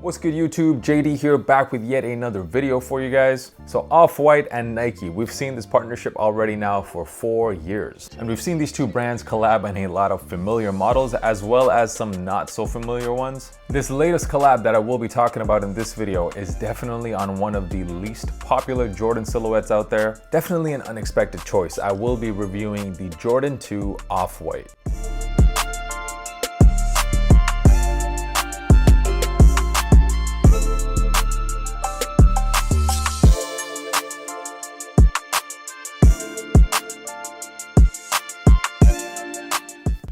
What's good YouTube? JD here, back with yet another video for you guys. So Off-White and Nike, we've seen this partnership already now for 4 years. And we've seen these two brands collab on a lot of familiar models as well as some not so familiar ones. This latest collab that I will be talking about in this video is definitely on one of the least popular Jordan silhouettes out there. Definitely an unexpected choice. I will be reviewing the Jordan 2 Off-White.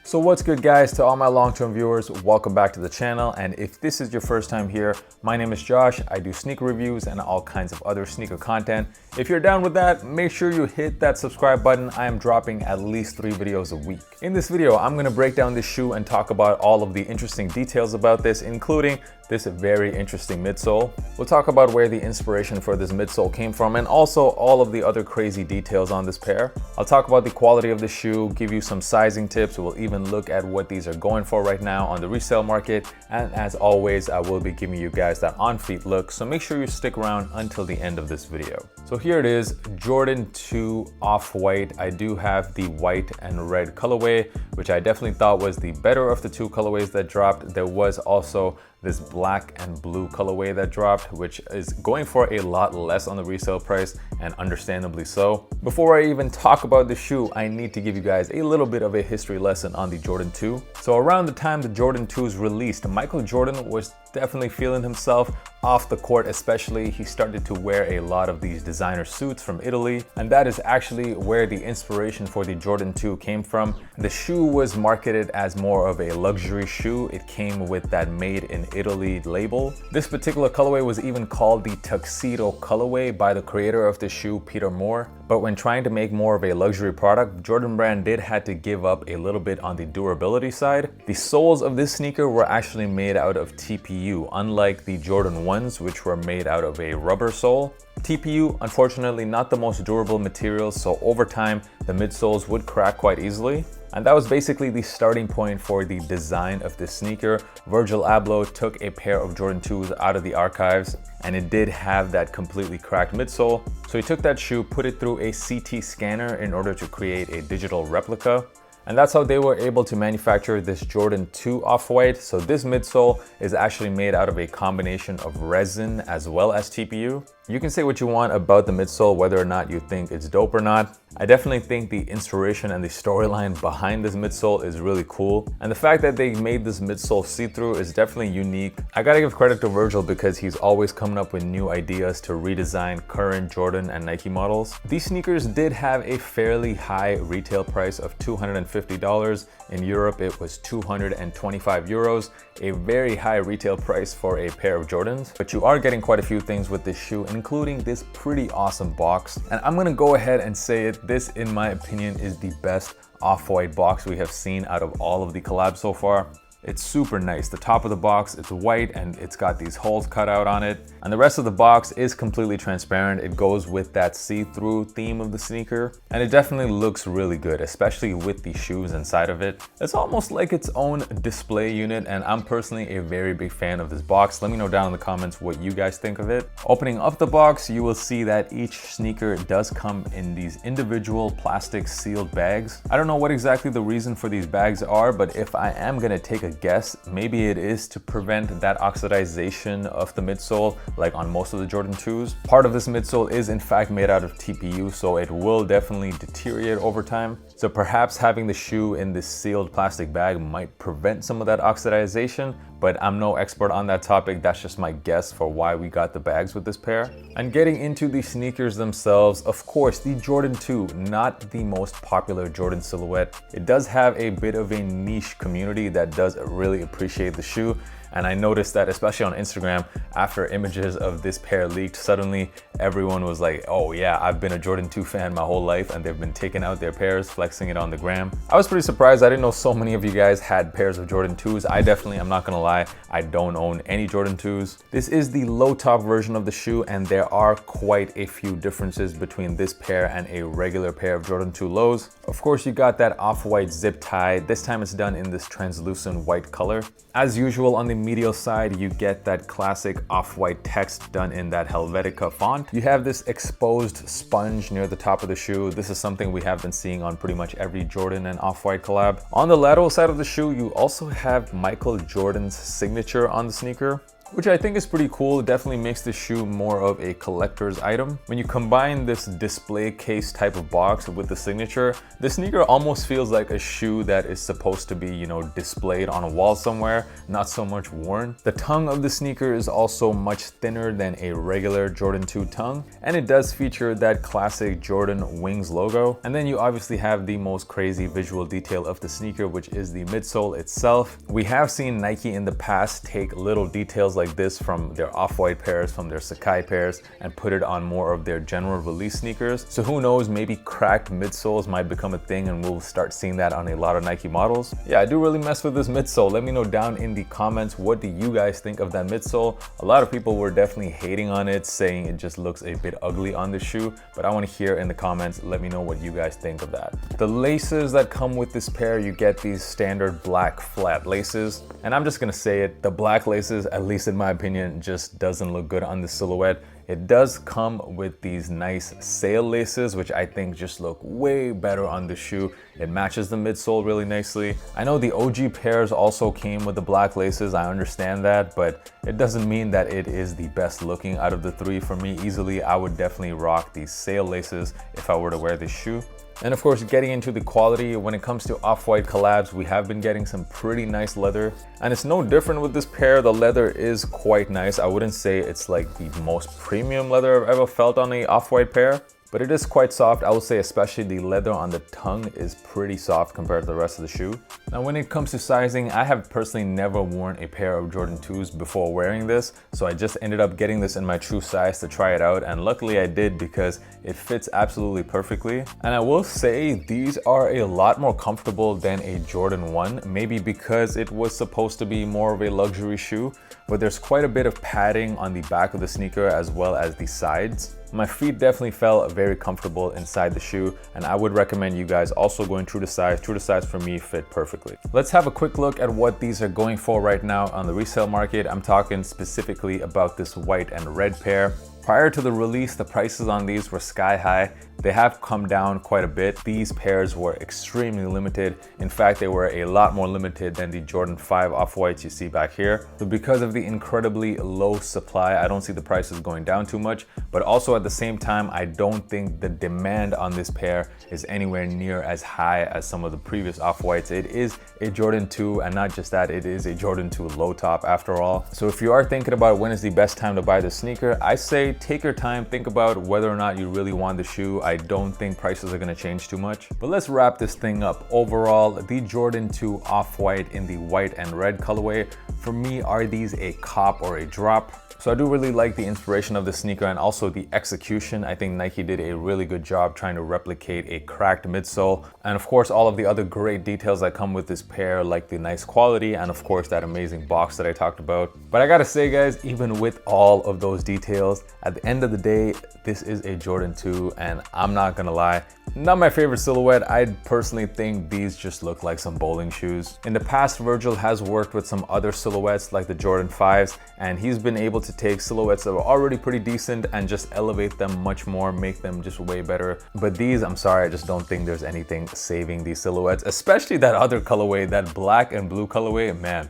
So what's good guys, to all my long-term viewers, welcome back to the channel. And if this is your first time here, my name is Josh. I do sneaker reviews and all kinds of other sneaker content. If you're down with that, make sure you hit that subscribe button. I am dropping at least 3 videos a week. In this video, I'm gonna break down this shoe and talk about all of the interesting details about this, including this very interesting midsole. We'll talk about where the inspiration for this midsole came from and also all of the other crazy details on this pair. I'll talk about the quality of the shoe, give you some sizing tips. We'll even look at what these are going for right now on the resale market. And as always, I will be giving you guys that on-feet look. So make sure you stick around until the end of this video. So here it is, Jordan 2 Off-White. I do have the white and red colorway, which I definitely thought was the better of the 2 colorways that dropped. There was also this black and blue colorway that dropped, which is going for a lot less on the resale price, and understandably so. Before I even talk about the shoe, I need to give you guys a little bit of a history lesson on the Jordan 2. So around the time the Jordan 2s released, Michael Jordan was definitely feeling himself off the court. Especially, he started to wear a lot of these designer suits from Italy, and that is actually where the inspiration for the Jordan 2 came from. The shoe was marketed as more of a luxury shoe. It came with that made in Italy label. This particular colorway was even called the tuxedo colorway by the creator of the shoe, Peter Moore. But when trying to make more of a luxury product, Jordan brand did had to give up a little bit on the durability side. The soles of this sneaker were actually made out of TPU, unlike the Jordan 1s, which were made out of a rubber sole. TPU, unfortunately, not the most durable material, so over time, the midsoles would crack quite easily. And that was basically the starting point for the design of this sneaker. Virgil Abloh took a pair of Jordan 2s out of the archives, and it did have that completely cracked midsole. So he took that shoe, put it through a CT scanner in order to create a digital replica. And that's how they were able to manufacture this Jordan 2 Off-White. So this midsole is actually made out of a combination of resin as well as TPU. You can say what you want about the midsole, whether or not you think it's dope or not. I definitely think the inspiration and the storyline behind this midsole is really cool. And the fact that they made this midsole see-through is definitely unique. I gotta give credit to Virgil because he's always coming up with new ideas to redesign current Jordan and Nike models. These sneakers did have a fairly high retail price of $250. In Europe, it was 225 euros, a very high retail price for a pair of Jordans. But you are getting quite a few things with this shoe, including this pretty awesome box. And I'm gonna go ahead and say it, this in my opinion is the best Off-White box we have seen out of all of the collabs so far. It's super nice. The top of the box, it's white and it's got these holes cut out on it. And the rest of the box is completely transparent. It goes with that see-through theme of the sneaker. And it definitely looks really good, especially with the shoes inside of it. It's almost like its own display unit, and I'm personally a very big fan of this box. Let me know down in the comments what you guys think of it. Opening up the box, you will see that each sneaker does come in these individual plastic sealed bags. I don't know what exactly the reason for these bags are, but if I am gonna take a guess, maybe it is to prevent that oxidization of the midsole like on most of the Jordan 2s. Part of this midsole is in fact made out of TPU, so it will definitely deteriorate over time. So perhaps having the shoe in this sealed plastic bag might prevent some of that oxidization, but I'm no expert on that topic. That's just my guess for why we got the bags with this pair. And getting into the sneakers themselves, of course, the Jordan 2, not the most popular Jordan silhouette. It does have a bit of a niche community that does really appreciate the shoe. And I noticed that especially on Instagram, after images of this pair leaked, suddenly everyone was like, oh yeah, I've been a Jordan 2 fan my whole life, and they've been taking out their pairs, flexing it on the gram. I was pretty surprised. I didn't know so many of you guys had pairs of Jordan 2s. I definitely, I'm not gonna lie, I don't own any Jordan 2s. This is the low top version of the shoe, and there are quite a few differences between this pair and a regular pair of Jordan 2 lows. Of course, you got that off-white zip tie. This time it's done in this translucent white color. As usual on the medial side, you get that classic off-white text done in that Helvetica font. You have this exposed sponge near the top of the shoe. This is something we have been seeing on pretty much every Jordan and off-white collab. On the lateral side of the shoe, you also have Michael Jordan's signature on the sneaker, which I think is pretty cool. It definitely makes the shoe more of a collector's item. When you combine this display case type of box with the signature, the sneaker almost feels like a shoe that is supposed to be, you know, displayed on a wall somewhere, not so much worn. The tongue of the sneaker is also much thinner than a regular Jordan 2 tongue, and it does feature that classic Jordan wings logo. And then you obviously have the most crazy visual detail of the sneaker, which is the midsole itself. We have seen Nike in the past take little details like this from their off-white pairs, from their Sakai pairs, and put it on more of their general release sneakers. So who knows, maybe cracked midsoles might become a thing and we'll start seeing that on a lot of Nike models. Yeah, I do really mess with this midsole. Let me know down in the comments, what do you guys think of that midsole? A lot of people were definitely hating on it, saying it just looks a bit ugly on the shoe, but I want to hear in the comments, let me know what you guys think of that. The laces that come with this pair, you get these standard black flat laces, and I'm just gonna say it, the black laces, at least in my opinion, just doesn't look good on the silhouette. It does come with these nice sail laces, which I think just look way better on the shoe. It matches the midsole really nicely. I know the OG pairs also came with the black laces, I understand that, but it doesn't mean that it is the best looking out of the three. For me, easily, I would definitely rock these sail laces if I were to wear this shoe. And of course, getting into the quality, when it comes to off-white collabs, we have been getting some pretty nice leather. And it's no different with this pair. The leather is quite nice. I wouldn't say it's like the most premium leather I've ever felt on a off-white pair, but it is quite soft. I would say especially the leather on the tongue is pretty soft compared to the rest of the shoe. Now, when it comes to sizing, I have personally never worn a pair of Jordan 2s before wearing this, so I just ended up getting this in my true size to try it out, and luckily I did because it fits absolutely perfectly. And I will say these are a lot more comfortable than a Jordan 1, maybe because it was supposed to be more of a luxury shoe, but there's quite a bit of padding on the back of the sneaker as well as the sides. My feet definitely felt very comfortable inside the shoe, and I would recommend you guys also going true to size. True to size for me fit perfectly. Let's have a quick look at what these are going for right now on the resale market. I'm talking specifically about this white and red pair. Prior to the release, the prices on these were sky high. They have come down quite a bit. These pairs were extremely limited. In fact, they were a lot more limited than the Jordan 5 off-whites you see back here. So because of the incredibly low supply, I don't see the prices going down too much, but also at the same time, I don't think the demand on this pair is anywhere near as high as some of the previous off-whites. It is a Jordan 2, and not just that, it is a Jordan 2 low top after all. So if you are thinking about when is the best time to buy this sneaker, I say take your time, think about whether or not you really want the shoe. I don't think prices are gonna change too much. But let's wrap this thing up. Overall, the Jordan 2 off-white in the white and red colorway, for me, are these a cop or a drop? So I do really like the inspiration of the sneaker and also the execution. I think Nike did a really good job trying to replicate a cracked midsole. And of course, all of the other great details that come with this pair, like the nice quality and of course that amazing box that I talked about. But I gotta say guys, even with all of those details, at the end of the day, this is a Jordan 2 and I'm not gonna lie, not my favorite silhouette. I personally think these just look like some bowling shoes. In the past, Virgil has worked with some other silhouettes like the Jordan 5s, and he's been able to take silhouettes that were already pretty decent and just elevate them much more, make them just way better. But these, I'm sorry, I just don't think there's anything saving these silhouettes, especially that other colorway, that black and blue colorway, man.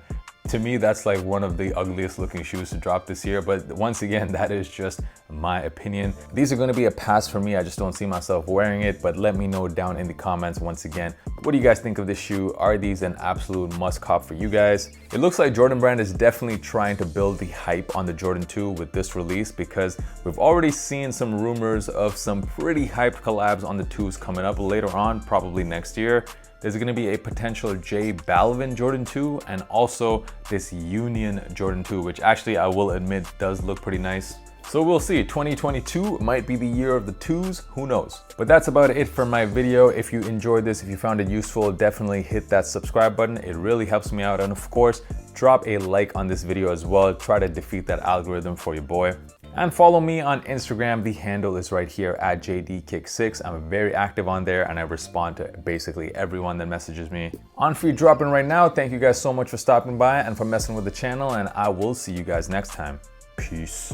To me, that's like one of the ugliest looking shoes to drop this year. But once again, that is just my opinion. These are gonna be a pass for me. I just don't see myself wearing it, but let me know down in the comments once again. What do you guys think of this shoe? Are these an absolute must cop for you guys? It looks like Jordan Brand is definitely trying to build the hype on the Jordan 2 with this release, because we've already seen some rumors of some pretty hyped collabs on the 2s coming up later on, probably next year. There's gonna be a potential J Balvin Jordan 2 and also this Union Jordan 2, which actually I will admit does look pretty nice. So we'll see, 2022 might be the year of the 2s, who knows? But that's about it for my video. If you enjoyed this, if you found it useful, definitely hit that subscribe button. It really helps me out. And of course, drop a like on this video as well. Try to defeat that algorithm for your boy. And follow me on Instagram. The handle is right here at JDKick6. I'm very active on there and I respond to basically everyone that messages me. On free dropping right now. Thank you guys so much for stopping by and for messing with the channel, and I will see you guys next time. Peace.